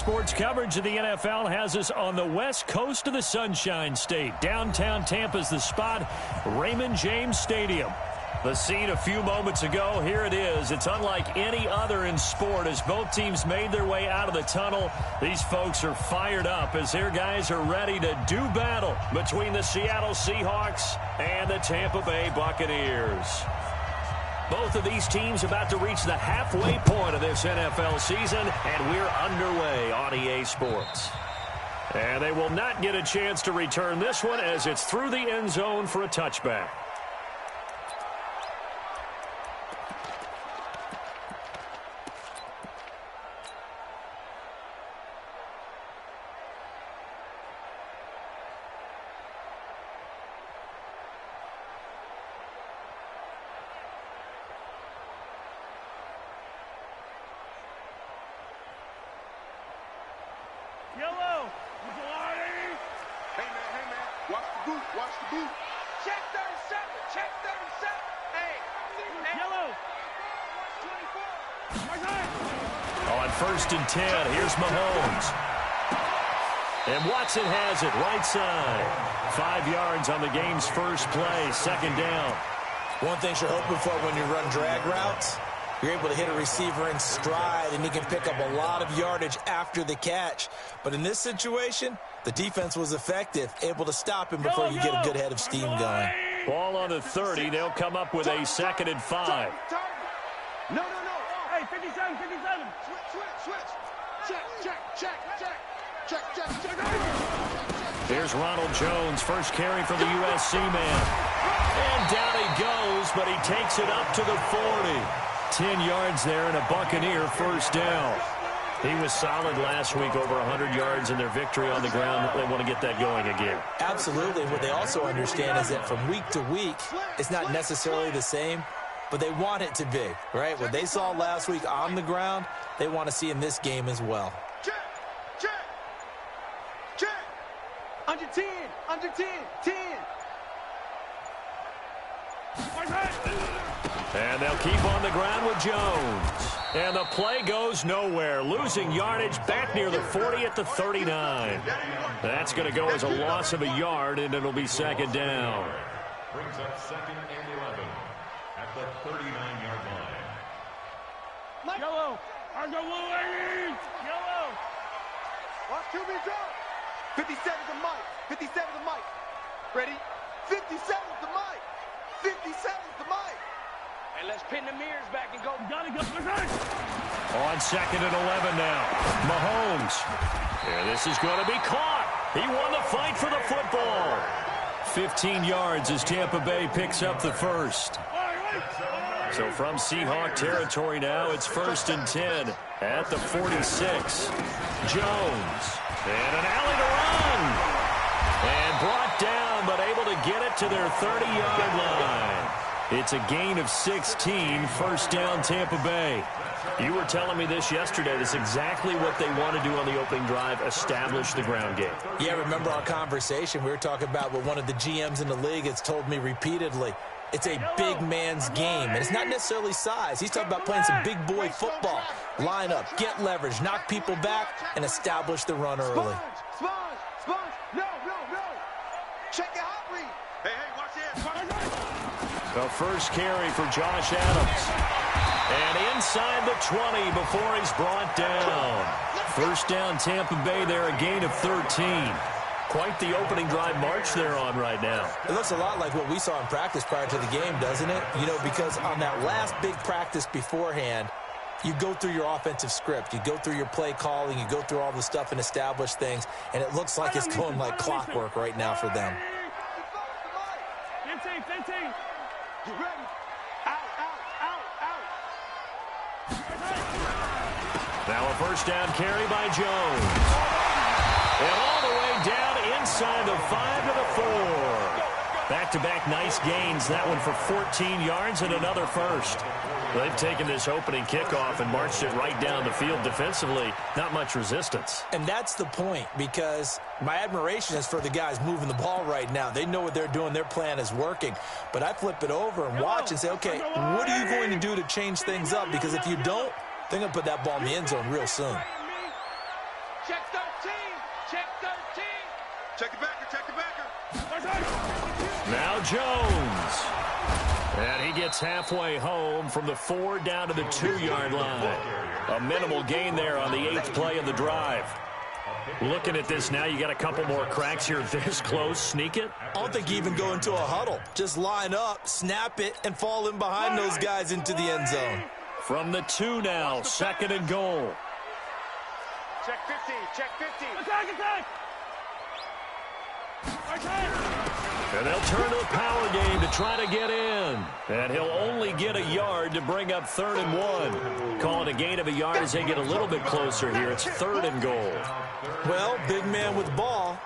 Sports coverage of the NFL has us on the west coast of the Sunshine State. Downtown Tampa's the spot, Raymond James Stadium. The scene a few moments ago, here it is. It's unlike any other in sport as both teams made their way out of the tunnel. These folks are fired up as their guys are ready to do battle between the Seattle Seahawks and the Tampa Bay Buccaneers. Both of these teams about to reach the halfway point of this NFL season, and we're underway on EA Sports. And they will not get a chance to return this one as it's through the end zone for a touchback. Yellow! Hey, man. Watch the boot. Check 37. Hey! Yellow! 24. On 1st and 10, here's Mahomes. And Watson has it right side. 5 yards on the game's first play, 2nd down. One thing you're hoping for when you run drag routes, you're able to hit a receiver in stride, and he can pick up a lot of yardage after the catch. But in this situation, the defense was effective, able to stop him before you get a good head of steam going. Ball on the 30. They'll come up with a 2nd and 5. No. Hey, 57. Switch. Check. Here's Ronald Jones, first carry for the USC man. And down he goes, but he takes it up to the 40. 10 yards there and a Buccaneer first down. He was solid last week, over 100 yards in their victory on the ground. They want to get that going again. Absolutely. What they also understand is that from week to week, it's not necessarily the same, but they want it to be, right? What they saw last week on the ground, they want to see in this game as well. Check. Under 10. 10. And they'll keep on the ground with Jones. And the play goes nowhere. Losing yardage back near the 40 at the 39. That's going to go as a loss of a yard, and it'll be 2nd down. Brings up 2nd and 11 at the 39-yard line. Yellow. Yellow. Watch QB drop. 57's the mic. Ready? 57's the mic. 57's the mic. And let's pin the mirrors back and go. Gotta go. On 2nd and 11 now. Mahomes. Yeah, this is going to be caught. He won the fight for the football. 15 yards as Tampa Bay picks up the first. So from Seahawk territory now, it's 1st and 10 at the 46. Jones. And an alley to run. And brought down, but able to get it to their 30-yard line. It's a gain of 16, first down Tampa Bay. You were telling me this yesterday. That's exactly what they want to do on the opening drive, establish the ground game. Yeah, remember our conversation? We were talking about what one of the GMs in the league has told me repeatedly. It's a big man's game, and it's not necessarily size. He's talking about playing some big boy football. Line up, get leverage, knock people back, and establish the run early. Sponge. No. Check your hot read. Hey, watch this. The first carry for Josh Adams. And inside the 20 before he's brought down. First down Tampa Bay there, a gain of 13. Quite the opening drive march they're on right now. It looks a lot like what we saw in practice prior to the game, doesn't it? You know, because on that last big practice beforehand, you go through your offensive script. You go through your play calling. You go through all the stuff and establish things. And it looks like it's going like clockwork right now for them. 15. You ready? Out. Now a first down carry by Jones. And all the way down inside the 5 to the 4. Back-to-back nice gains. That one for 14 yards and another first. They've taken this opening kickoff and marched it right down the field defensively. Not much resistance. And that's the point, because my admiration is for the guys moving the ball right now. They know what they're doing. Their plan is working. But I flip it over and watch and say, okay, what are you going to do to change things up? Because if you don't, they're going to put that ball in the end zone real soon. Check 13. Check 13. Check the backer. Check the backer. Now Jones. And he gets halfway home from the 4 down to the 2-yard line. A minimal gain there on the 8th play of the drive. Looking at this now, you got a couple more cracks here this close. Sneak it? I don't think you even go into a huddle. Just line up, snap it, and fall in behind those guys into the end zone. From the 2 now, 2nd and goal. Check 15. Check 15. Attack! And they'll turn to the power game to try to get in. And he'll only get a yard to bring up 3rd and 1. Call it a gain of a yard as they get a little bit closer here. It's 3rd and goal. Well, big man with ball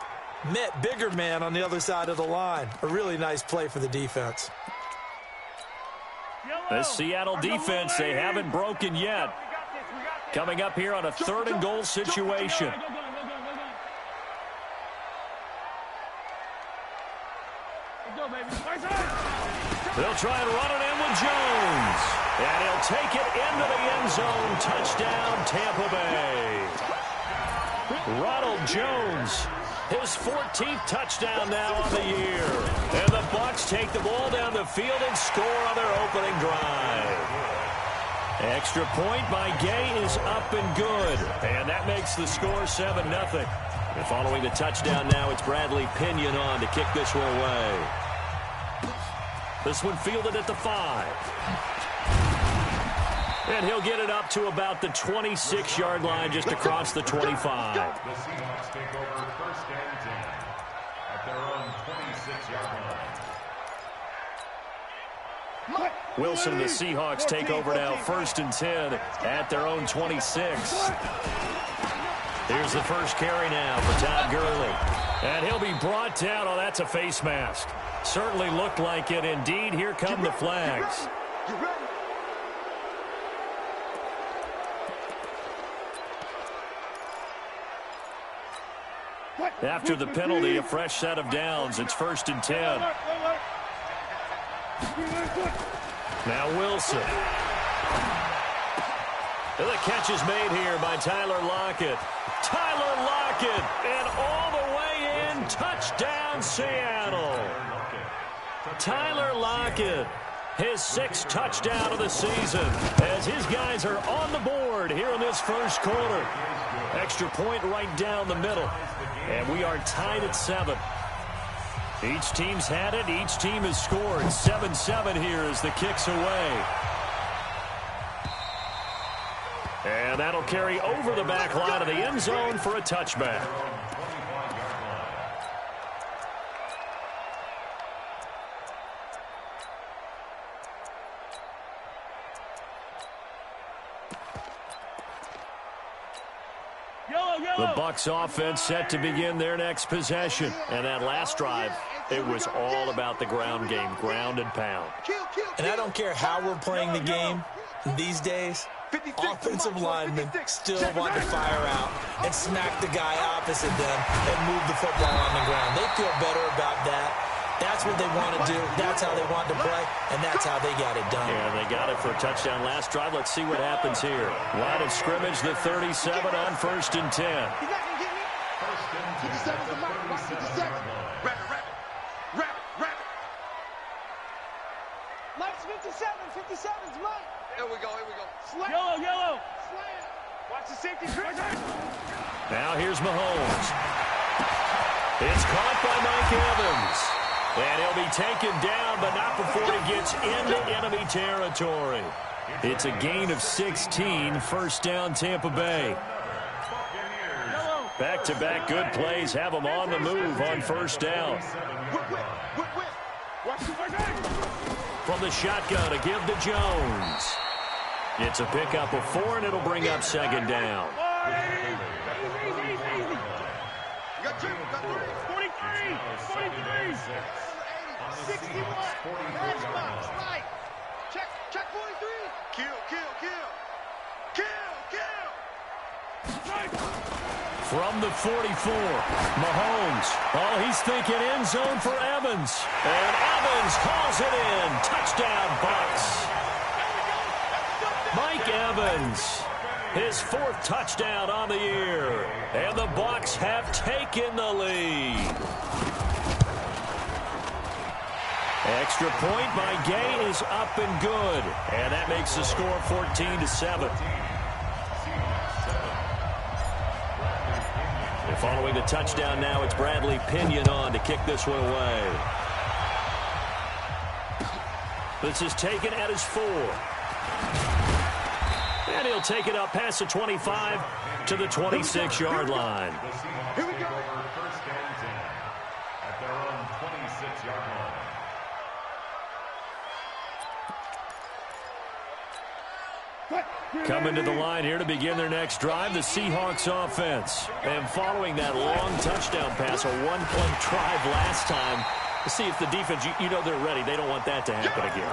met bigger man on the other side of the line. A really nice play for the defense. This Seattle defense, they haven't broken yet. Coming up here on a 3rd and goal situation. They'll try and run it in with Jones. And he'll take it into the end zone. Touchdown, Tampa Bay. Ronald Jones, his 14th touchdown now on the year. And the Bucs take the ball down the field and score on their opening drive. Extra point by Gay is up and good. And that makes the score 7-0. And following the touchdown now, it's Bradley Pinion on to kick this one away. This one fielded at the 5. And he'll get it up to about the 26-yard line just across the 25. The Seahawks take over 1st and 10 at their own 26-yard line. Wilson and the Seahawks take over now 1st and 10 at their own 26. Here's the first carry now for Todd Gurley. And he'll be brought down. Oh, that's a face mask. Certainly looked like it. Indeed, here come the flags. After the penalty, a fresh set of downs. It's 1st and 10. Now Wilson. And the catch is made here by Tyler Lockett. Tyler Lockett, and all the way in, touchdown Seattle. Tyler Lockett, his 6th touchdown of the season, as his guys are on the board here in this first quarter. Extra point right down the middle, and we are tied at 7. Each team's had it. Each team has scored. 7-7 here as the kick's away. And that'll carry over the back line of the end zone for a touchback. The Bucs offense set to begin their next possession. And that last drive, it was all about the ground game, ground and pound. And I don't care how we're playing the game these days, offensive linemen still want to fire out and smack the guy opposite them and move the football on the ground. They feel better about that. That's what they want to do. That's how they want to play, and that's how they got it done. Yeah, they got it for a touchdown last drive. Let's see what happens here. Line of scrimmage, the 37 on 1st and 10. You got to get me? 57's the mark. 57. Wrap it. Mike's 57. 57's Mike. Here we go. Slam. Yellow. Slam. Watch the safety. Now here's Mahomes. It's caught by Mike Evans. And he'll be taken down, but not before he gets into enemy territory. It's a gain of 16, 1st down Tampa Bay. Back-to-back good plays have them on the move on 1st down. From the shotgun, a give to Jones. It's a pickup of 4, and it'll bring up 2nd down. 43. 61. Matchbox. Right. Check 43. Kill. From the 44, Mahomes. Oh, he's thinking end zone for Evans. And Evans hauls it in. Touchdown, Bucs. Mike Evans. His 4th touchdown on the year. And the Bucs have taken the lead. Extra point by Gay is up and good. And that makes the score 14-7. And following the touchdown now, it's Bradley Pinion on to kick this one away. This is taken at his 4. And he'll take it up past the 25 to the 26-yard line. Here we go. First and 10 at their own 26-yard line. Coming to the line here to begin their next drive, the Seahawks offense. And following that long touchdown pass, a one-play drive last time, to see if the defense, you know they're ready. They don't want that to happen again.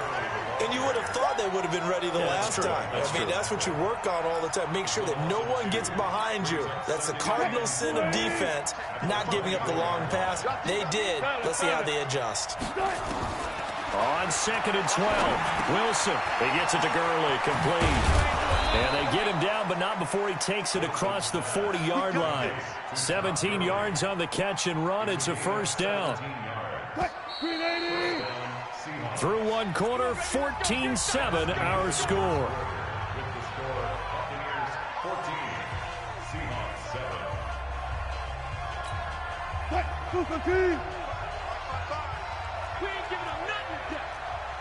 And you would have thought they would have been ready the last time. That's what you work on all the time. Make sure that no one gets behind you. That's the cardinal sin of defense, not giving up the long pass. They did. Let's see how they adjust. On 2nd and 12, Wilson. He gets it to Gurley, complete. And they get him down, but not before he takes it across the 40-yard line. 17 yards on the catch and run. It's a first down. Through one quarter, 14-7 our score. With the score, Buccaneers 14, Seahawks 7. We ain't giving them nothing.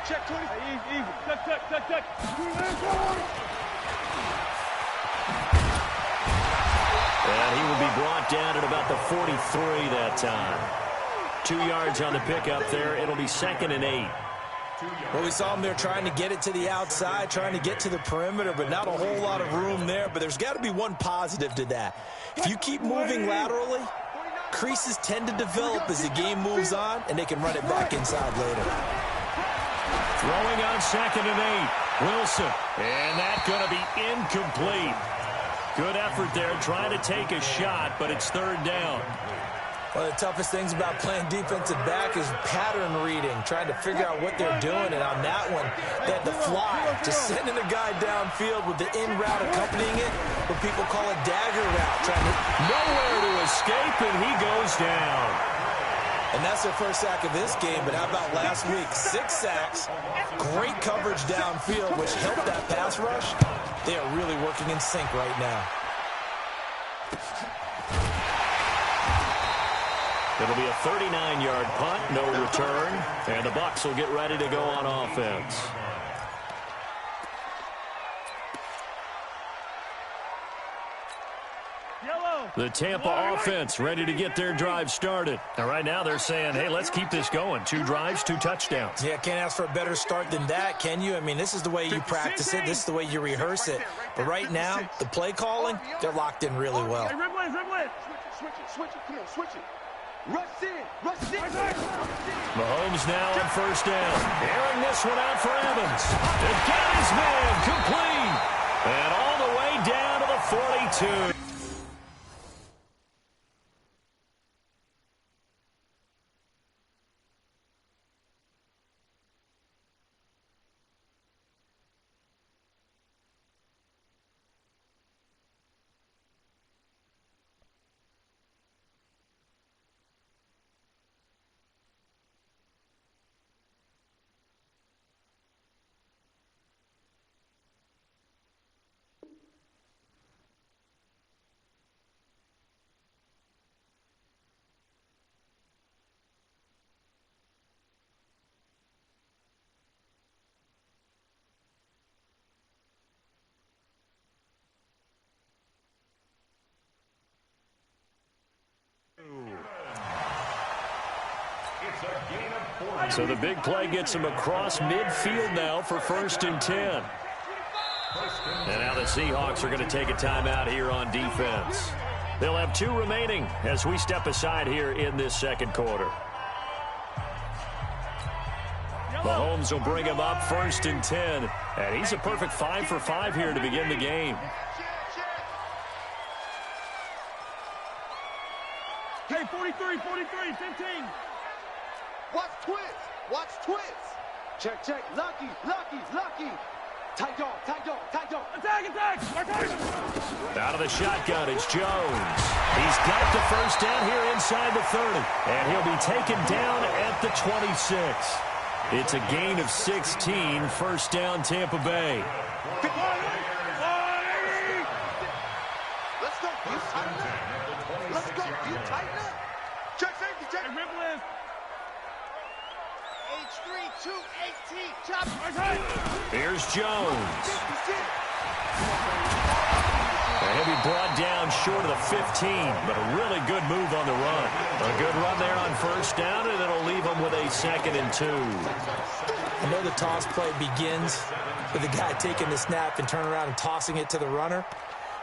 Check 20. Easy. Tuck. And he will be brought down at about the 43 that time. 2 yards on the pickup there. It'll be 2nd and 8. Well, we saw him there trying to get it to the outside, trying to get to the perimeter, but not a whole lot of room there. But there's got to be one positive to that. If you keep moving laterally, creases tend to develop as the game moves on, and they can run it back inside later. Throwing on 2nd and 8. Wilson. And that's going to be incomplete. Good effort there, trying to take a shot, but it's 3rd down. One of the toughest things about playing defensive back is pattern reading, trying to figure out what they're doing. And on that one, they had to fly, just sending a guy downfield with the in route accompanying it, what people call a dagger route, trying to nowhere to escape, and he goes down. And that's their first sack of this game, but how about last week? 6 sacks, great coverage downfield, which helped that pass rush. They are really working in sync right now. It'll be a 39-yard punt, no return, and the Bucs will get ready to go on offense. The Tampa offense ready to get their drive started. Now, right now they're saying, hey, let's keep this going. 2 drives, 2 touchdowns. Yeah, can't ask for a better start than that, can you? I mean, this is the way you practice it. This is the way you rehearse it. But right now, the play calling, they're locked in really well. Hey, rip line. Switch it. Come on, switch it. Rush in. Mahomes now on 1st down. Airing this one out for Evans. It got his man complete. And all the way down to the 42. So the big play gets him across midfield now for 1st and 10. And now the Seahawks are going to take a timeout here on defense. They'll have 2 remaining as we step aside here in this 2nd quarter. Mahomes will bring him up 1st and 10. And he's a perfect 5 for 5 here to begin the game. Hey, 43, 15. Watch twist. Check. Lucky. Tight dog, tight dog, tight dog. Attack, attack. Out of the shotgun, it's Jones. He's got the first down here inside the 30. And he'll be taken down at the 26. It's a gain of 16, first down Tampa Bay. Let's go, you tighten up. Let's go, you tighten up. Check safety, check. Rip left. H3, 218, chop. Here's Jones. And he'll be brought down short of the 15, but a really good move on the run. A good run there on first down, and it'll leave him with a 2nd and 2. I know the toss play begins with the guy taking the snap and turning around and tossing it to the runner.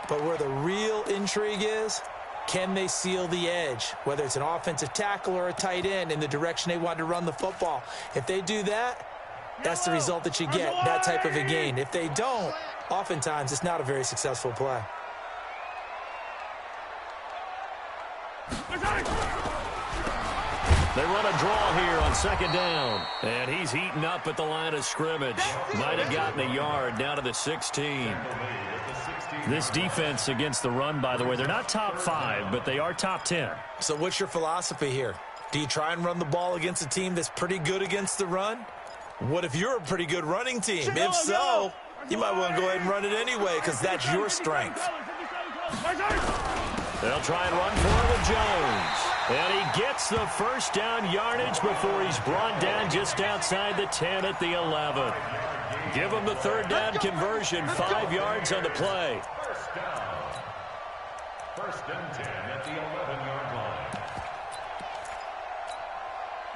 But where the real intrigue is, can they seal the edge, whether it's an offensive tackle or a tight end, in the direction they want to run the football? If they do that, that's the result that you get, that type of a gain. If they don't, oftentimes it's not a very successful play. They run a draw here on 2nd down. And he's heating up at the line of scrimmage. Might have gotten a yard down to the 16. This defense against the run, by the way, they're not top 5, but they are top 10. So what's your philosophy here? Do you try and run the ball against a team that's pretty good against the run? What if you're a pretty good running team? If so, you might want to go ahead and run it anyway because that's your strength. They'll try and run for it with Jones. And he gets the first down yardage before he's brought down just outside the 10 at the 11. Give him the 3rd down conversion, 5 yards on the play. First and 10 at the 11-yard line.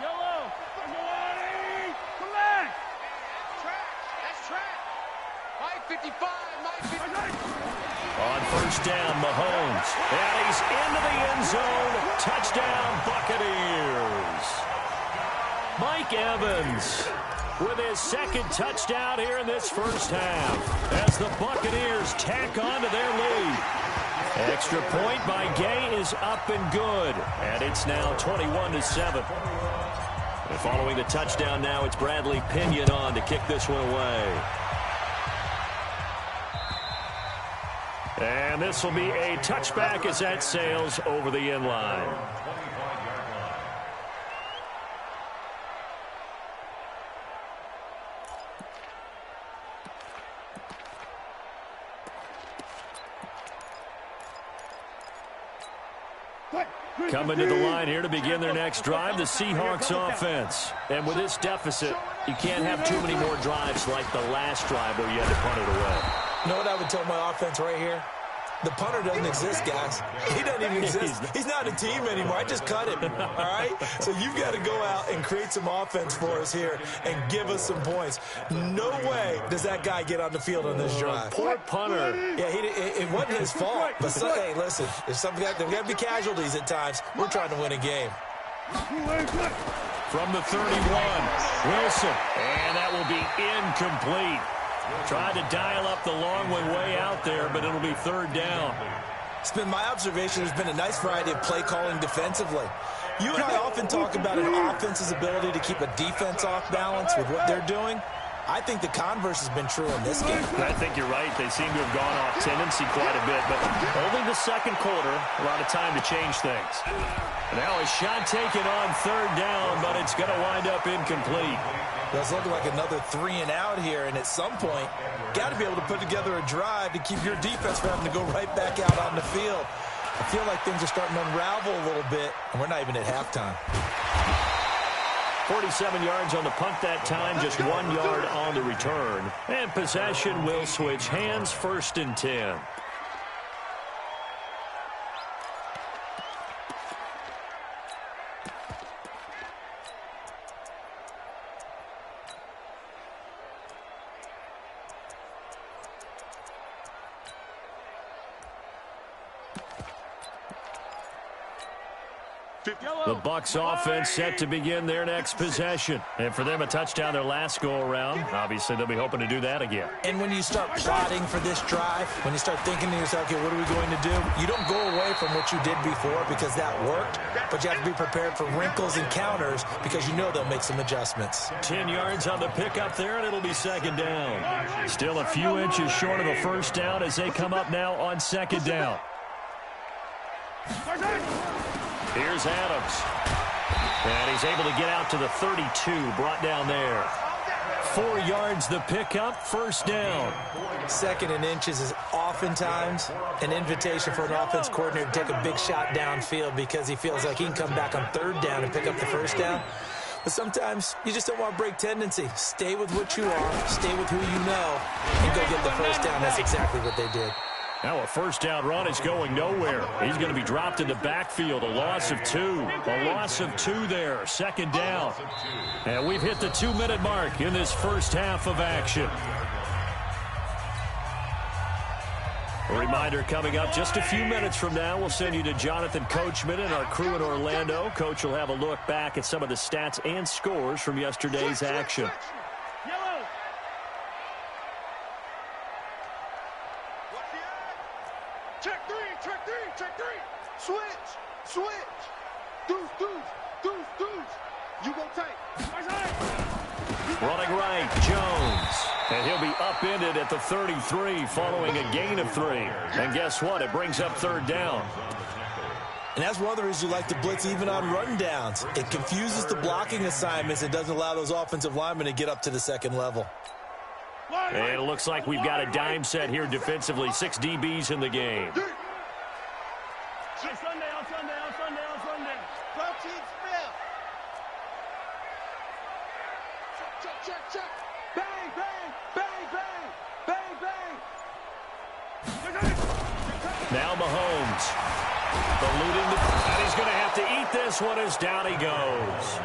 Yellow. Come back. Track, that's track. Mike 55, Mike 55. On first down, Mahomes. And he's into the end zone. Touchdown, Buccaneers. Mike Evans with his 2nd touchdown here in this first half as the Buccaneers tack on to their lead. Extra point by Gay is up and good. And it's now 21-7. And following the touchdown now, it's Bradley Pinion on to kick this one away. And this will be a touchback as that sails over the end line. Coming to the line here to begin their next drive, the Seahawks offense. And with this deficit, you can't have too many more drives like the last drive where you had to punt it away. You know what I would tell my offense right here? The punter doesn't exist, guys. He doesn't even exist. He's not a team anymore. I just cut him, all right? So you've got to go out and create some offense for us here and give us some points. No way does that guy get on the field on this drive. Poor punter. Yeah, it wasn't his fault. But, hey, listen, there's got to be casualties at times. We're trying to win a game. From the 31, Wilson. And that will be incomplete. Tried to dial up the long one way out there, but it'll be 3rd down. It's been my observation. There's been a nice variety of play calling defensively. You and I often talk about an offense's ability to keep a defense off balance with what they're doing. I think the converse has been true in this game. I think you're right. They seem to have gone off tendency quite a bit, but only the 2nd quarter, a lot of time to change things. Now a shot taken on 3rd down, but it's going to wind up incomplete. It's looking like another 3 and out here, and at some point, got to be able to put together a drive to keep your defense from having to go right back out on the field. I feel like things are starting to unravel a little bit, and we're not even at halftime. 47 yards on the punt that time, just 1 yard on the return. And possession will switch hands, 1st and 10. The Bucs offense set to begin their next possession. And for them, a touchdown their last go-around. Obviously, they'll be hoping to do that again. And when you start plotting for this drive, when you start thinking to yourself, okay, what are we going to do? You don't go away from what you did before because that worked, but you have to be prepared for wrinkles and counters because you know they'll make some adjustments. 10 yards on the pickup there, and it'll be second down. Still a few inches short of a first down as they come up now on second down. Here's Adams. And he's able to get out to the 32, brought down there. 4 yards the pickup, first down. Second and inches is oftentimes an invitation for an offense coordinator to take a big shot downfield because he feels like he can come back on third down and pick up the first down. But sometimes you just don't want to break tendency. Stay with what you are, stay with who you know, and go get the first down. That's exactly what they did. Now a first down run is going nowhere. He's going to be dropped in the backfield. A loss of 2. A loss of 2 there. Second down. And we've hit the 2-minute mark in this first half of action. A reminder coming up just a few minutes from now. We'll send you to Jonathan Coachman and our crew in Orlando. Coach will have a look back at some of the stats and scores from yesterday's action. Check three. Switch. Deuce. You go tight. Running right, Jones. And he'll be upended at the 33 following a gain of 3. And guess what? It brings up third down. And that's one of the reasons you like to blitz even on run downs. It confuses the blocking assignments and doesn't allow those offensive linemen to get up to the second level. And it looks like we've got a dime set here defensively. 6 DBs in the game. On Sunday. Protein spell. Check. Bang. Now Mahomes. And he's going to have to eat this one as down he goes.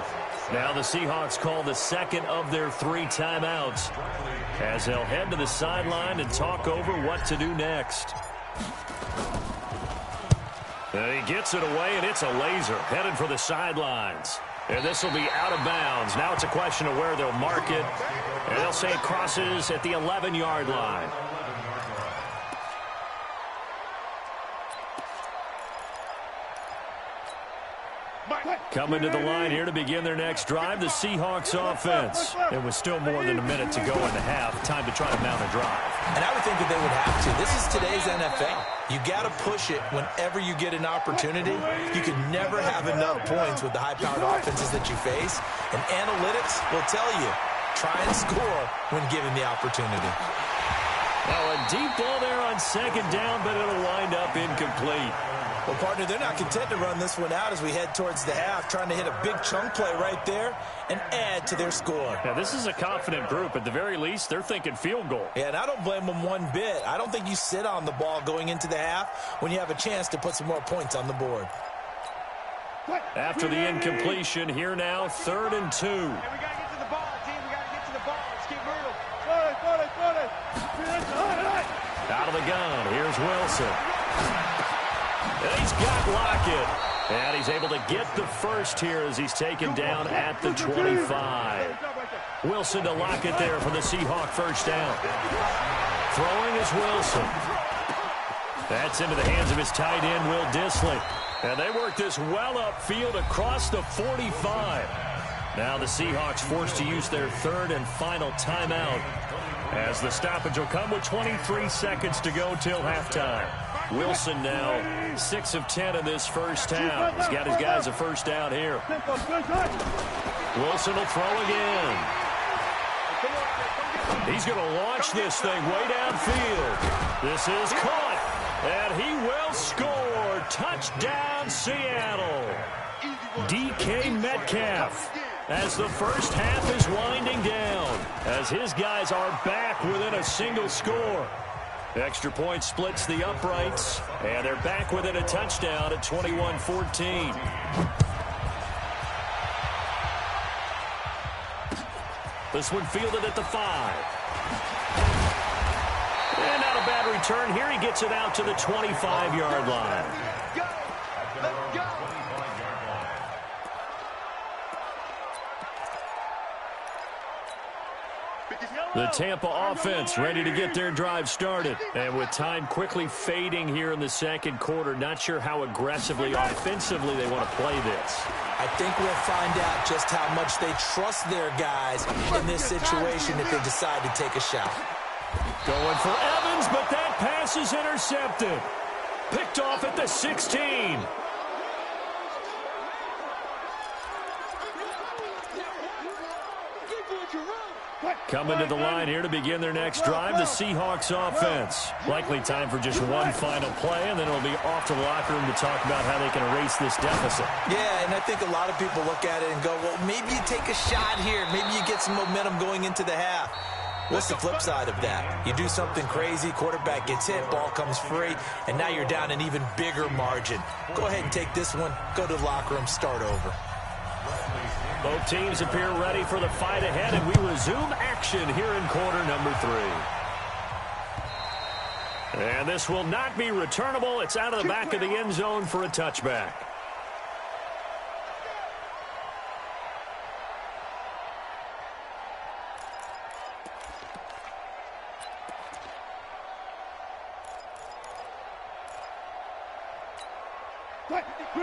Now the Seahawks call the second of their 3 timeouts as they'll head to the sideline and talk over what to do next. And he gets it away, and it's a laser headed for the sidelines. And this will be out of bounds. Now it's a question of where they'll mark it. And they'll say it crosses at the 11-yard line. Coming to the line here to begin their next drive, the Seahawks offense. And with still more than a minute to go in the half, time to try to mount a drive. And I would think that they would have to. This is today's NFL. You got to push it whenever you get an opportunity. You can never have enough points with the high-powered offenses that you face. And analytics will tell you, try and score when given the opportunity. Now a deep ball there on second down, but it'll wind up incomplete. Well, partner, they're not content to run this one out as we head towards the half, trying to hit a big chunk play right there and add to their score. Now, this is a confident group. At the very least, they're thinking field goal. Yeah, and I don't blame them one bit. I don't think you sit on the ball going into the half when you have a chance to put some more points on the board. After the incompletion, here now, 3rd and 2. Hey, we got to get to the ball, team. We got to get to the ball. Let's keep moving. Out of the gun, here's Wilson. And he's got Lockett. And he's able to get the first here as he's taken down at the 25. Wilson to Lockett there for the Seahawk first down. Throwing is Wilson. That's into the hands of his tight end, Will Dissly. And they work this well upfield across the 45. Now the Seahawks forced to use their 3rd and final timeout as the stoppage will come with 23 seconds to go till halftime. Wilson now 6 of 10 in this first half. He's got his guys a first down here. Wilson will throw again. He's going to launch this thing way downfield. This is caught, and he will score. Touchdown, Seattle. DK Metcalf as the first half is winding down, as his guys are back within a single score. Extra point splits the uprights, and they're back within a touchdown at 21-14. This one fielded at the 5. And not a bad return here. He gets it out to the 25-yard line. The Tampa offense ready to get their drive started. And with time quickly fading here in the second quarter, not sure how aggressively, offensively they want to play this. I think we'll find out just how much they trust their guys in this situation if they decide to take a shot. Going for Evans, but that pass is intercepted. Picked off at the 16. Coming to the line here to begin their next drive, the Seahawks offense. Likely time for just one final play, and then it'll be off to the locker room to talk about how they can erase this deficit. Yeah, and I think a lot of people look at it and go, well, maybe you take a shot here. Maybe you get some momentum going into the half. What's the flip side of that? You do something crazy, quarterback gets hit, ball comes free, and now you're down an even bigger margin. Go ahead and take this one, go to the locker room, start over. Both teams appear ready for the fight ahead, and we resume action here in quarter number 3. And this will not be returnable. It's out of the back of the end zone for a touchback.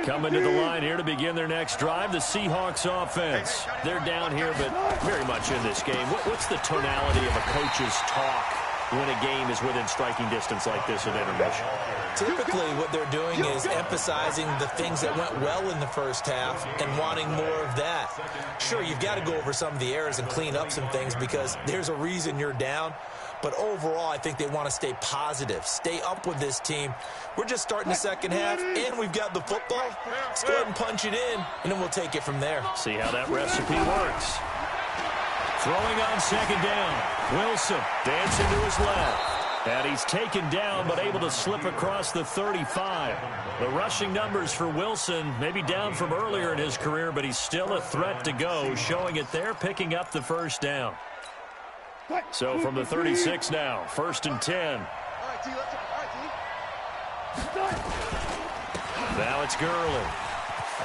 Coming to the line here to begin their next drive, the Seahawks offense. They're down here, but very much in this game. What's the tonality of a coach's talk when a game is within striking distance like this at intermission? Typically, what they're doing is emphasizing the things that went well in the first half and wanting more of that. Sure, you've got to go over some of the errors and clean up some things because there's a reason you're down. But overall, I think they want to stay positive, stay up with this team. We're just starting the second half, and we've got the football. Let's go ahead and punch it in, and then we'll take it from there. See how that recipe works. Throwing on second down. Wilson dancing to his left. And he's taken down, but able to slip across the 35. The rushing numbers for Wilson, maybe down from earlier in his career, but he's still a threat to go, showing it there, picking up the first down. So from the 36 now, 1st and 10. Now it's Gurley.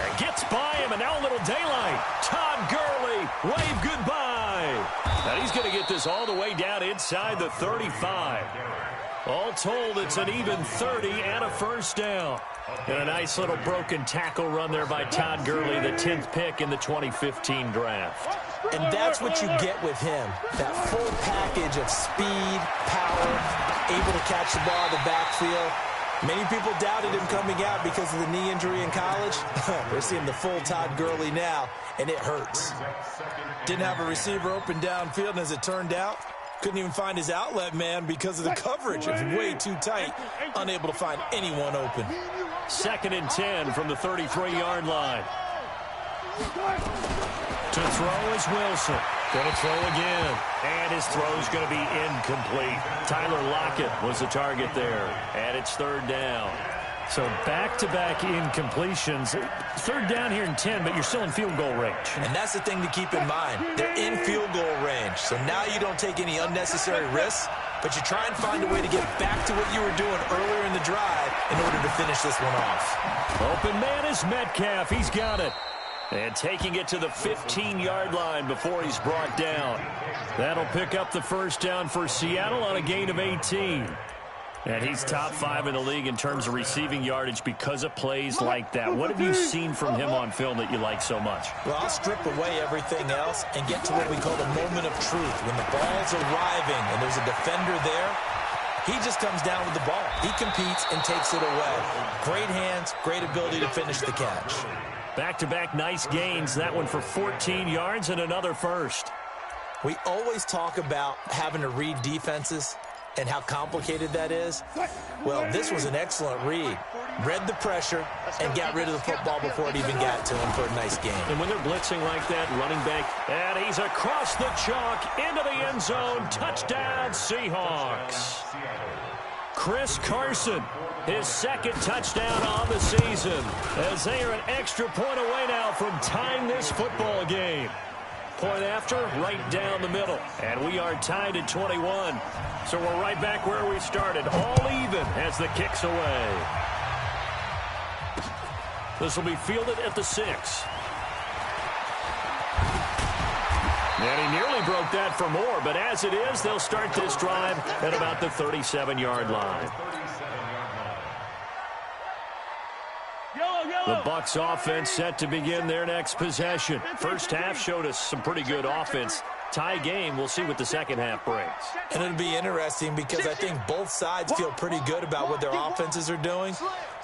And gets by him, and now a little daylight. Todd Gurley, wave goodbye. And he's going to get this all the way down inside the 35. All told, it's an even 30 and a first down. And a nice little broken tackle run there by Todd Gurley, the 10th pick in the 2015 draft. And that's what you get with him, that full package of speed, power, able to catch the ball in the backfield. Many people doubted him coming out because of the knee injury in college. We're seeing the full Todd Gurley now, and it hurts. Didn't have a receiver open downfield, and as it turned out, couldn't even find his outlet man because of the coverage. It was way too tight, unable to find anyone open. 2nd and 10 from the 33-yard line. To throw is Wilson. Going to throw again. And his throw's going to be incomplete. Tyler Lockett was the target there. And it's 3rd down. So back-to-back incompletions. 3rd down here in 10, but you're still in field goal range. And that's the thing to keep in mind. They're in field goal range. So now you don't take any unnecessary risks, but you try and find a way to get back to what you were doing earlier in the drive in order to finish this one off. Open man is Metcalf. He's got it. And taking it to the 15-yard line before he's brought down. That'll pick up the first down for Seattle on a gain of 18. And he's top 5 in the league in terms of receiving yardage because of plays like that. What have you seen from him on film that you like so much? Well, I'll strip away everything else and get to what we call the moment of truth. When the ball's arriving and there's a defender there, he just comes down with the ball. He competes and takes it away. Great hands, great ability to finish the catch. Back-to-back nice gains. That one for 14 yards and another first. We always talk about having to read defenses and how complicated that is. Well, this was an excellent read. Read the pressure and got rid of the football before it even got to him for a nice game. And when they're blitzing like that, running back, and he's across the chalk into the end zone. Touchdown, Seahawks. Chris Carson, his 2nd touchdown on the season, as they are an extra point away now from tying this football game. Point after, right down the middle. And we are tied at 21. So we're right back where we started, all even as the kick's away. This will be fielded at the 6. And he nearly broke that for more, but as it is, they'll start this drive at about the 37-yard line. The Bucs offense set to begin their next possession. First half showed us some pretty good offense. Tie game, we'll see what the second half brings. And it'll be interesting because I think both sides feel pretty good about what their offenses are doing.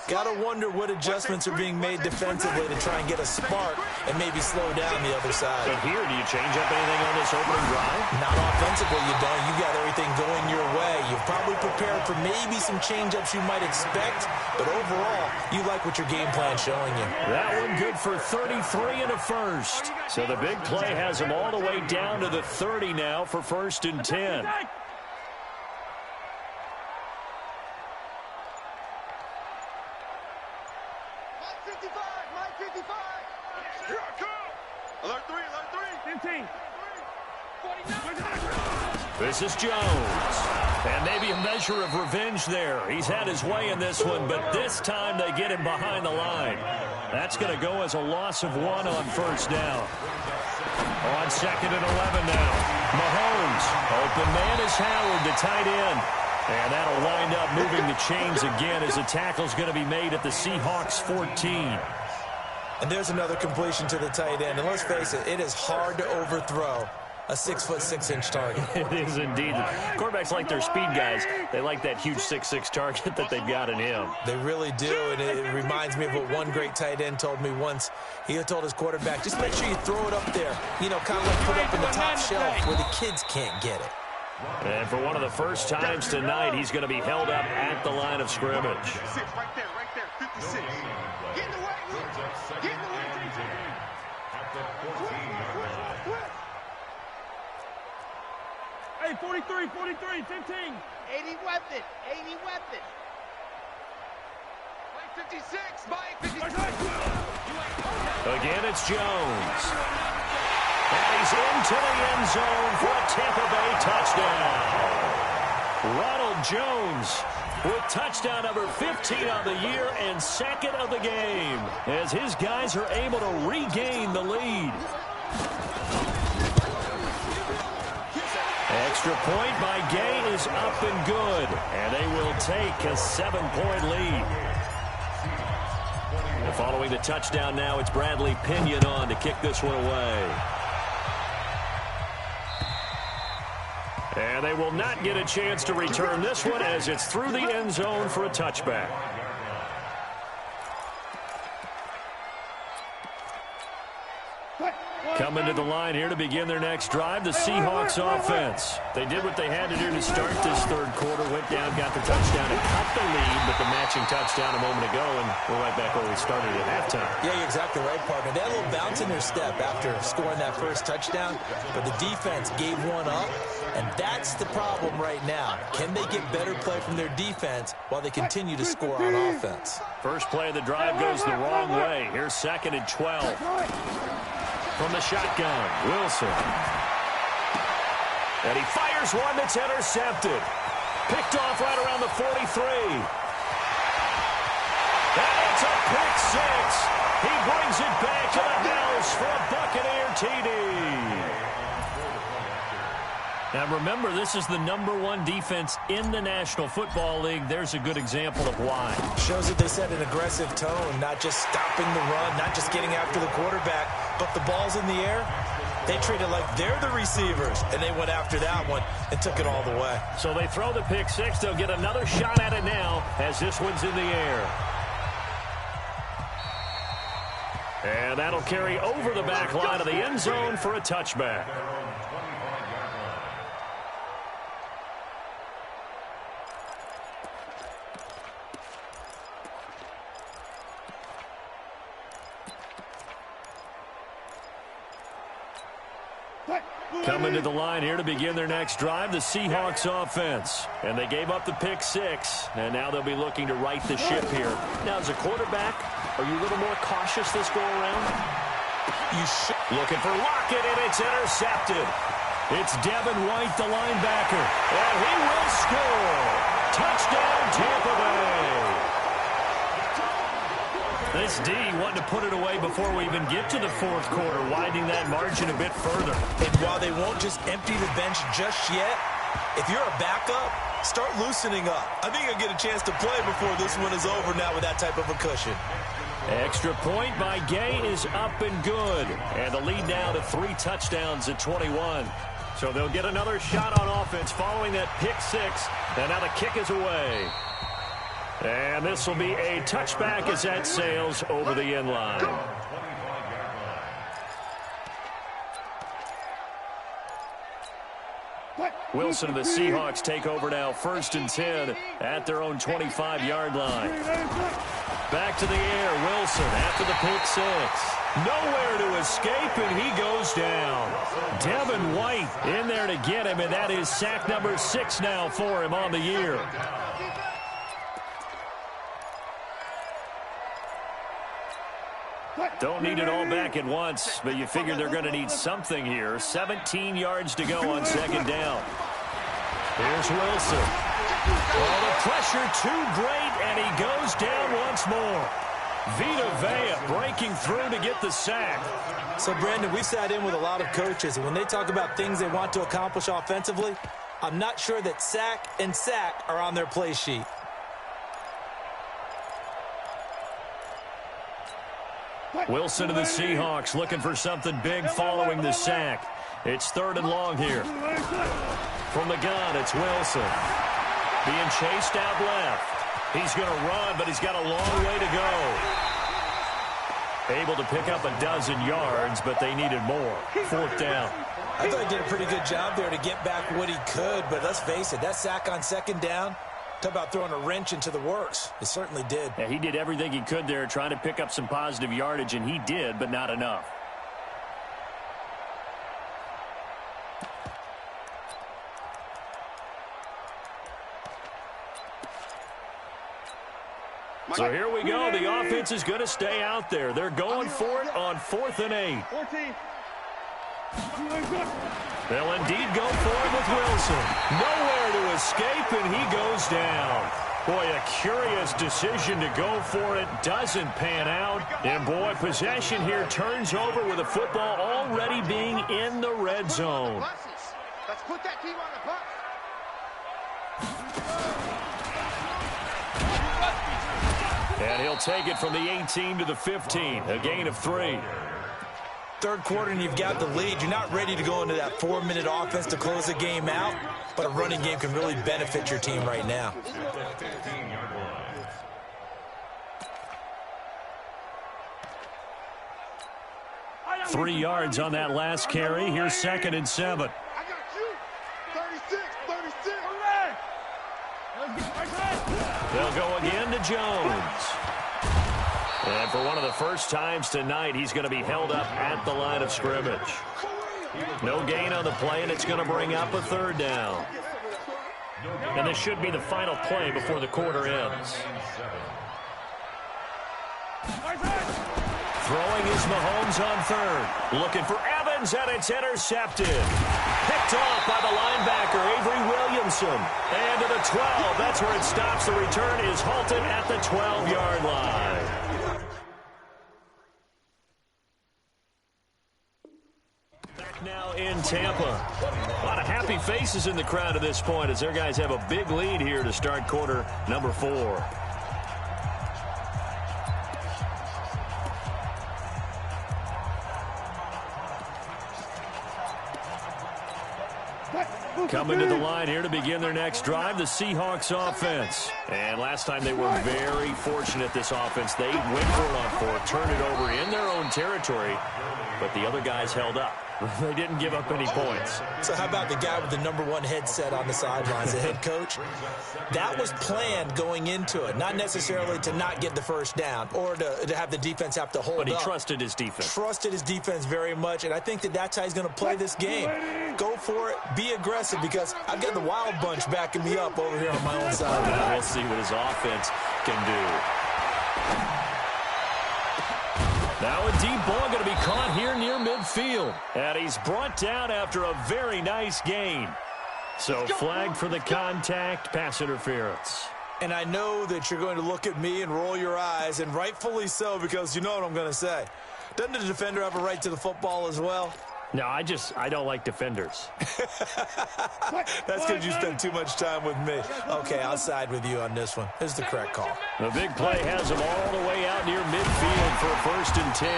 Got to wonder what adjustments are being made defensively to try and get a spark and maybe slow down the other side. But here, do you change up anything on this opening drive? Not offensively, you don't. You got everything going your way. You've probably prepared for maybe some change-ups you might expect, but overall, you like what your game plan's showing you. That one good for 33 and a first. So the big play has them all the way down to the 30 now for 1st and 10. This is Jones. And maybe a measure of revenge there. He's had his way in this one, but this time they get him behind the line. That's going to go as a loss of 1 on 1st down. On 2nd and 11 now. Mahomes. Open man is Howard, the tight end. And that'll wind up moving the chains again as the tackle's going to be made at the Seahawks 14. And there's another completion to the tight end. And let's face it, it is hard to overthrow a 6'6" target. It is indeed. Quarterbacks like their speed guys. They like that huge 6'6" target that they've got in him. They really do, and it reminds me of what one great tight end told me once. He had told his quarterback, just make sure you throw it up there, you know, kind of like put it up in the top shelf where the kids can't get it. And for one of the first times tonight, he's going to be held up at the line of scrimmage. Right there, 56. Get in the way, Luke. Get in the way. At the 14-yard line. Hey, 43, 15. 80 weapon. 80 weapon. Play 56. Mike, 56. Again, it's Jones. And he's into the end zone for a Tampa Bay touchdown. Ronald Jones with touchdown number 15 of the year and 2nd of the game as his guys are able to regain the lead. Extra point by Gay is up and good, and they will take a 7-point lead. And following the touchdown now, it's Bradley Pinion on to kick this one away. And they will not get a chance to return this one as it's through the end zone for a touchback. Coming to the line here to begin their next drive, the Seahawks offense. They did what they had to do to start this 3rd quarter, went down, got the touchdown, and cut the lead with the matching touchdown a moment ago, and we're right back where we started at halftime. Yeah, you're exactly right, partner. They had a little bounce in their step after scoring that first touchdown, but the defense gave one up, and that's the problem right now. Can they get better play from their defense while they continue to score on offense? First play of the drive goes the wrong way. Here's 2nd and 12. From the shotgun, Wilson. And he fires one that's intercepted. Picked off right around the 43. And it's a pick 6. He brings it back to the house for a Buccaneer TD. Now remember, this is the #1 defense in the National Football League. There's a good example of why. Shows that they set an aggressive tone, not just stopping the run, not just getting after the quarterback, but the ball's in the air. They treat it like they're the receivers, and they went after that one and took it all the way. So they throw the pick 6. They'll get another shot at it now as this one's in the air. And that'll carry over the back line of the end zone for a touchback. Coming to the line here to begin their next drive, the Seahawks offense. And they gave up the pick 6, and now they'll be looking to right the ship here. Now, as a quarterback, are you a little more cautious this go-around? You should. Looking for Lockett, and it's intercepted. It's Devin White, the linebacker, and he will score. Touchdown, Tampa Bay. This D wanting to put it away before we even get to the fourth quarter, widening that margin a bit further. And while they won't just empty the bench just yet, if you're a backup, start loosening up. I think you'll get a chance to play before this one is over now with that type of a cushion. Extra point by Gay is up and good. And the lead now to 3 touchdowns at 21. So they'll get another shot on offense following that pick 6. And now the kick is away. And this will be a touchback as that sails over the end line. Wilson and the Seahawks take over now, 1st and 10 at their own 25-yard line. Back to the air, Wilson after the pick 6. Nowhere to escape, and he goes down. Devin White in there to get him, and that is sack number 6 now for him on the year. Don't need it all back at once, but you figure they're going to need something here. 17 yards to go on 2nd down. Here's Wilson. Oh, the pressure too great, and he goes down once more. Vita Vea breaking through to get the sack. So, Brandon, we've sat in with a lot of coaches, and when they talk about things they want to accomplish offensively, I'm not sure that sack and sack are on their play sheet. Wilson and the Seahawks looking for something big following the sack. It's 3rd and long here. From the gun, it's Wilson. Being chased out left. He's going to run, but he's got a long way to go. Able to pick up a dozen yards, but they needed more. 4th down. I thought he did a pretty good job there to get back what he could, but let's face it, that sack on 2nd down, talk about throwing a wrench into the works. It certainly did. Yeah, he did everything he could there trying to pick up some positive yardage, and he did, but not enough. So here we go. The offense is going to stay out there. They're going for it on 4th and 8. 14. They'll indeed go for it with Wilson. Nowhere to escape, and he goes down. Boy, a curious decision to go for it. Doesn't pan out. And, boy, possession here turns over with the football already being in the red zone. Let's put that team on the bus. And he'll take it from the 18 to the 15. A gain of 3. 3rd quarter and you've got the lead. You're not ready to go into that 4-minute offense to close the game out, but a running game can really benefit your team right now. 3 yards on that last carry. Here's 2nd and 7. I got you. 36. They'll go again to Jones. And for one of the first times tonight, he's going to be held up at the line of scrimmage. No gain on the play, and it's going to bring up a 3rd down. And this should be the final play before the quarter ends. Throwing is Mahomes on 3rd. Looking for Evans, and it's intercepted. Picked off by the linebacker, Avery Williamson. And to the 12. That's where it stops. The return is halted at the 12-yard line. Back now in Tampa. A lot of happy faces in the crowd at this point as their guys have a big lead here to start quarter number 4. Coming to the line here to begin their next drive, the Seahawks offense. And last time they were very fortunate, this offense. They went for it on 4th, turned it over in their own territory, but the other guys held up. They didn't give up any points. So how about the guy with the #1 headset on the sidelines, the head coach? That was planned going into it, not necessarily to not get the first down or to have the defense have to hold up. But he trusted his defense. Trusted his defense very much, and I think that's how he's going to play this game. Go for it, be aggressive, because I've got the wild bunch backing me up over here on my own side. Now we'll see what his offense can do. Now a deep ball going to be caught here near midfield. And he's brought down after a very nice gain. So flag for the contact, pass interference. And I know that you're going to look at me and roll your eyes, and rightfully so, because you know what I'm going to say. Doesn't the defender have a right to the football as well? No, I don't like defenders. That's because you spend too much time with me. Okay, I'll side with you on this one. This is the correct call. The big play has them all the way out near midfield for a 1st and 10.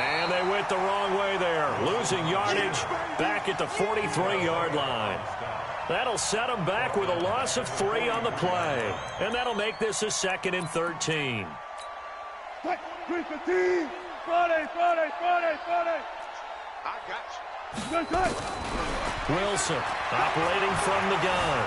And they went the wrong way there, losing yardage back at the 43-yard line. That'll set them back with a loss of 3 on the play. And that'll make this a 2nd and 13. I got you. Wilson operating from the gun.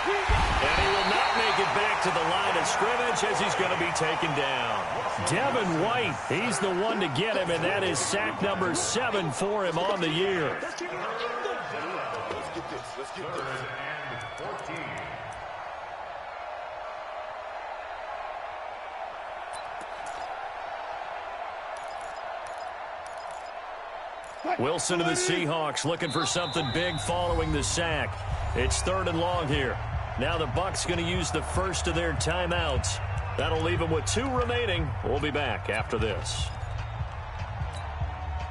And he will not make it back to the line of scrimmage as he's going to be taken down. Devin White, he's the one to get him, and that is sack number 7 for him on the year. Let's get this. Let's get this. 3rd and 14. Wilson to the Seahawks looking for something big following the sack. It's 3rd and long here. Now the Bucs going to use the first of their timeouts. That'll leave them with 2 remaining. We'll be back after this.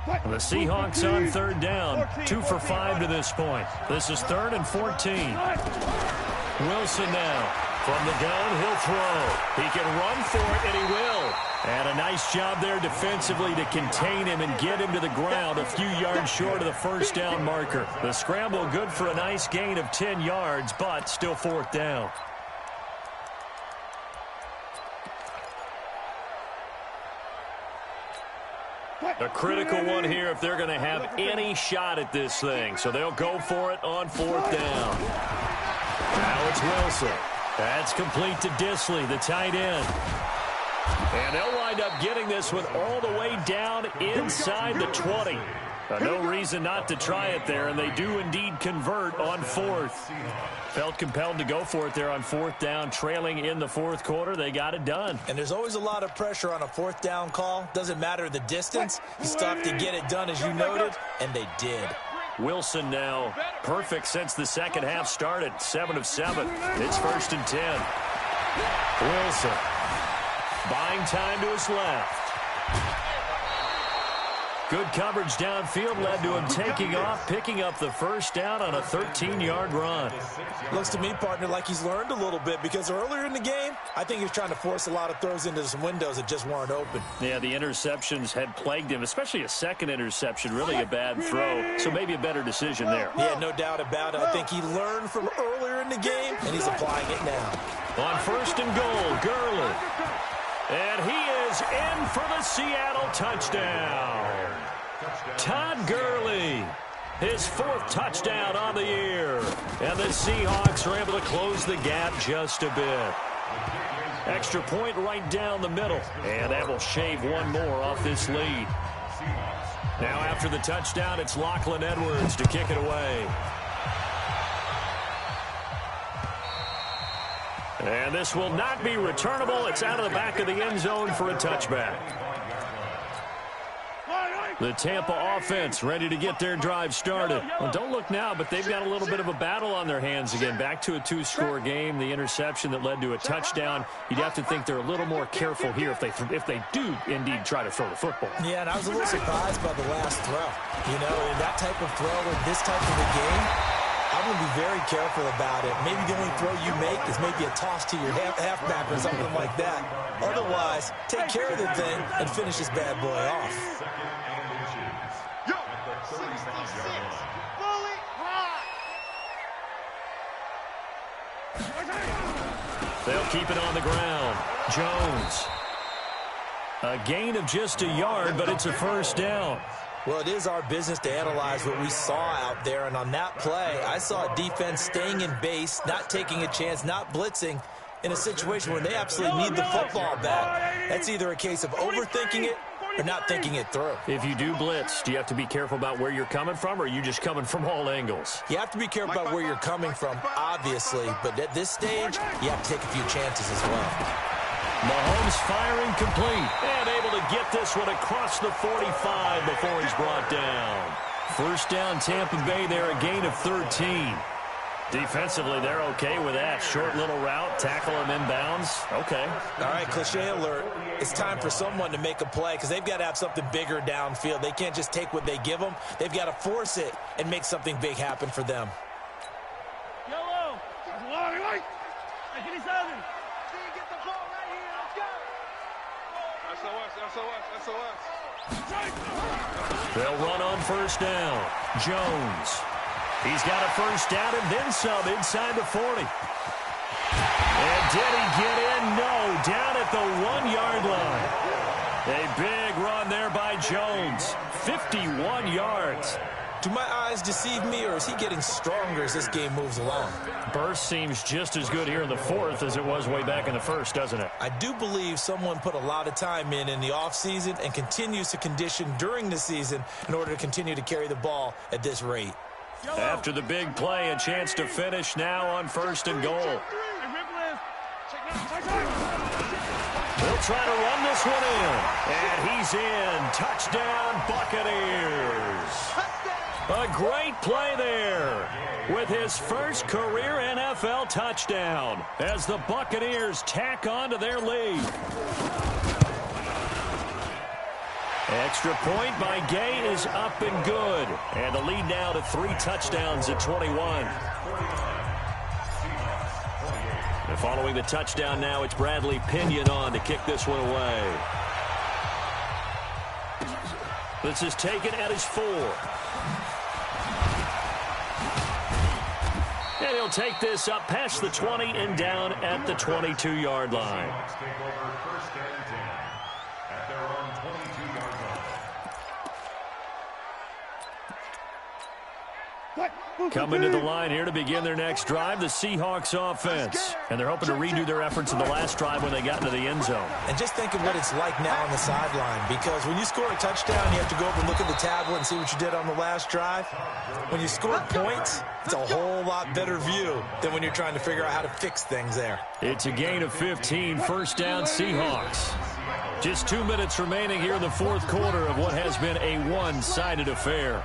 The Seahawks on 3rd down. 2 for 5 to this point. This is 3rd and 14. Wilson now. From the gun, he'll throw. He can run for it, and he will. And a nice job there defensively to contain him and get him to the ground a few yards short of the 1st down marker. The scramble good for a nice gain of 10 yards, but still 4th down. A critical one here if they're going to have any shot at this thing. So they'll go for it on 4th down. Now it's Wilson. That's complete to Disley, the tight end. And they'll wind up getting this one all the way down inside the 20. No reason not to try it there, and they do indeed convert on 4th. Felt compelled to go for it there on 4th down, trailing in the 4th quarter. They got it done. And there's always a lot of pressure on a 4th down call. Doesn't matter the distance. You still have to get it done, as you noted, and they did. Wilson now perfect since the second half started. 7 of 7. It's 1st and 10. Wilson buying time to his left. Good coverage downfield led to him taking off, picking up the 1st down on a 13-yard run. Looks to me, partner, like he's learned a little bit, because earlier in the game, I think he was trying to force a lot of throws into some windows that just weren't open. Yeah, the interceptions had plagued him, especially a second interception, really a bad throw. So maybe a better decision there. Yeah, no doubt about it. I think he learned from earlier in the game, and he's applying it now. On 1st and goal, Gurley. And he is in for the Seattle touchdown. Todd Gurley, his 4th touchdown on the year. And the Seahawks are able to close the gap just a bit. Extra point right down the middle. And that will shave one more off this lead. Now after the touchdown, it's Lachlan Edwards to kick it away. And this will not be returnable. It's out of the back of the end zone for a touchback. The Tampa offense ready to get their drive started. Well, don't look now, but they've got a little bit of a battle on their hands again. Back to a 2-score game. The interception that led to a touchdown. You'd have to think they're a little more careful here if they do indeed try to throw the football. Yeah, and I was a little surprised by the last throw. You know, in that type of throw in this type of a game, I'm going to be very careful about it. Maybe the only throw you make is maybe a toss to your halfback or something like that. Otherwise, take care of the thing and finish this bad boy off. Yo, 66, fully high. They'll keep it on the ground. Jones. A gain of just a yard, but it's a 1st down. Well, it is our business to analyze what we saw out there, and on that play, I saw a defense staying in base, not taking a chance, not blitzing, in a situation where they absolutely need the football back. That's either a case of overthinking it or not thinking it through. If you do blitz, do you have to be careful about where you're coming from, or are you just coming from all angles? You have to be careful about where you're coming from, obviously, but at this stage, you have to take a few chances as well. Mahomes firing complete and able to get this one across the 45 before he's brought down. 1st down, Tampa Bay there, a gain of 13. Defensively, they're okay with that. Short little route, tackle him inbounds. Okay. All right, cliche alert. It's time for someone to make a play because they've got to have something bigger downfield. They can't just take what they give them. They've got to force it and make something big happen for them. Yellow. Hey, 57. Get the ball right here. Let's go. SOS. They'll run on first down. Jones. He's got a first down and then some inside the 40. And did he get in? No, down at the 1-yard line. A big run there by Jones. 51 yards. Do my eyes deceive me, or is he getting stronger as this game moves along? Burst seems just as good here in the fourth as it was way back in the first, doesn't it? I do believe someone put a lot of time in the offseason and continues to condition during the season in order to continue to carry the ball at this rate. After the big play, a chance to finish now on first and goal. They'll try to run this one in. And he's in. Touchdown, Buccaneers. A great play there with his first career NFL touchdown as the Buccaneers tack on to their lead. Extra point by Gay is up and good. And the lead now to 3 touchdowns at 21. And following the touchdown now, it's Bradley Pinion on to kick this one away. This is taken at his 4. And he'll take this up past the 20 and down at the 22-yard line. Coming to the line here to begin their next drive, the Seahawks offense. And they're hoping to redo their efforts in the last drive when they got into the end zone. And just think of what it's like now on the sideline, because when you score a touchdown, you have to go over and look at the tablet and see what you did on the last drive. When you score points, it's a whole lot better view than when you're trying to figure out how to fix things there. It's a gain of 15, first down Seahawks. Just 2 minutes remaining here in the fourth quarter of what has been a one-sided affair.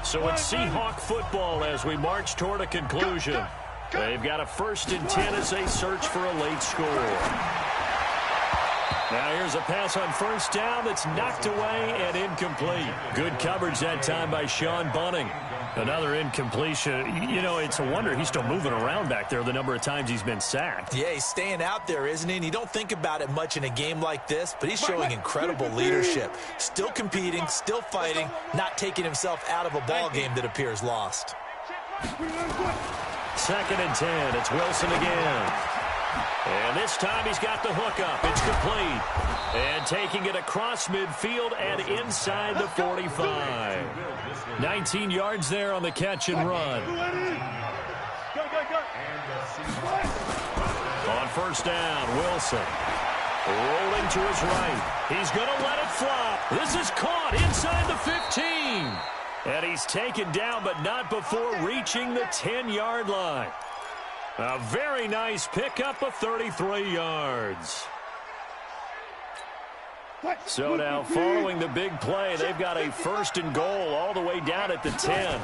So it's Seahawk football as we march toward a conclusion. They've got a 1st and 10 as they search for a late score. Now here's a pass on first down that's knocked away and incomplete. Good coverage that time by Sean Bunting. Another incompletion. You know, it's a wonder he's still moving around back there the number of times he's been sacked. Yeah, he's staying out there, isn't he? And you don't think about it much in a game like this, but he's showing incredible leadership. Still competing, still fighting, not taking himself out of a ball game that appears lost. 2nd and 10. It's Wilson again. And this time he's got the hook up. It's complete. And taking it across midfield and inside the 45. 19 yards there on the catch and run. On first down, Wilson. Rolling to his right. He's going to let it fly. This is caught inside the 15. And he's taken down, but not before reaching the 10-yard line. A very nice pickup of 33 yards. So now following the big play, they've got a 1st and goal all the way down at the 10.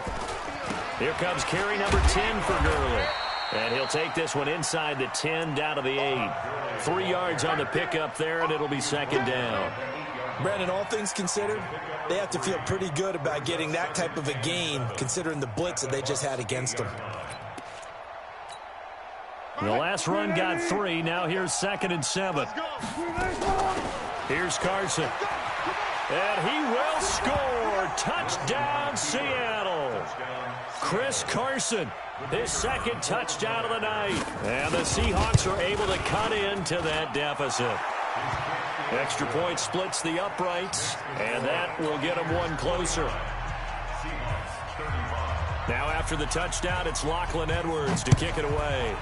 Here comes carry number 10 for Gurley. And he'll take this one inside the 10 down to the 8. 3 yards on the pickup there, and it'll be 2nd down. Brandon, all things considered, they have to feel pretty good about getting that type of a gain considering the blitz that they just had against them. The last run got 3. Now here's 2nd and 7. Here's Carson. And he will score. Touchdown, Seattle. Chris Carson, his 2nd touchdown of the night. And the Seahawks are able to cut into that deficit. Extra point splits the uprights, and that will get them one closer. Now after the touchdown, it's Lachlan Edwards to kick it away.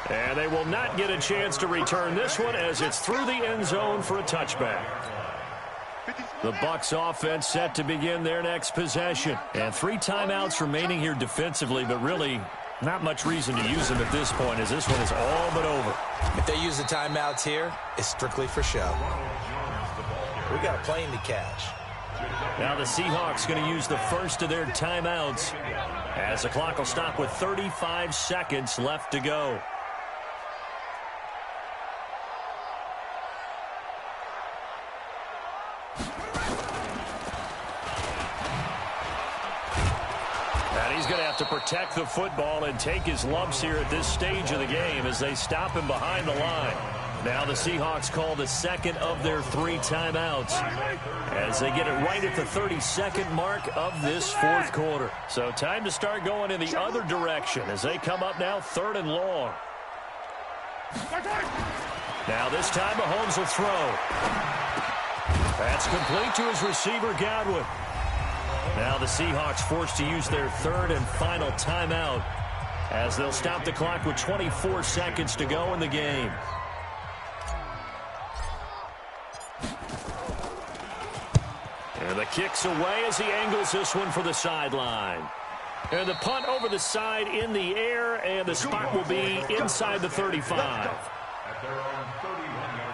And they will not get a chance to return this one as it's through the end zone for a touchback. The Bucs offense set to begin their next possession. And 3 timeouts remaining here defensively, but really Not much reason to use them at this point, as this one is all but over. If they use the timeouts here, it's strictly for show. We got a plane to catch. Now the Seahawks going to use the first of their timeouts, as the clock will stop with 35 seconds left to go. He's going to have to protect the football and take his lumps here at this stage of the game as they stop him behind the line. Now the Seahawks call the second of their 3 timeouts as they get it right at the 32nd mark of this fourth quarter. So time to start going in the other direction as they come up now 3rd and long. Now this time Mahomes will throw. That's complete to his receiver, Gywu. Now the Seahawks forced to use their 3rd and final timeout as they'll stop the clock with 24 seconds to go in the game. And the kick's away as he angles this one for the sideline. And the punt over the side in the air, and the spot will be inside the 35. At their own 31-yard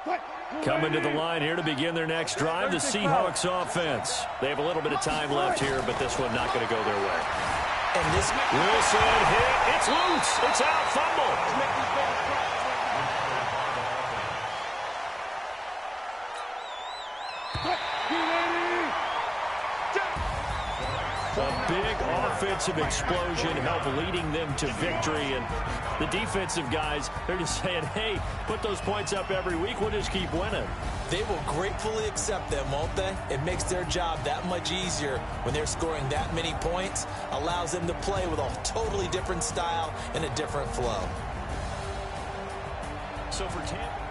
line. Coming to the line here to begin their next drive, the Seahawks offense. They have a little bit of time left here, but this one not going to go their way. And this Wilson hit. It's loose. It's out. Fumble. A big offensive explosion helped leading them to victory. And the defensive guys, they're just saying, hey, put those points up every week. We'll just keep winning. They will gratefully accept them, won't they? It makes their job that much easier when they're scoring that many points. Allows them to play with a totally different style and a different flow. So for Tampa.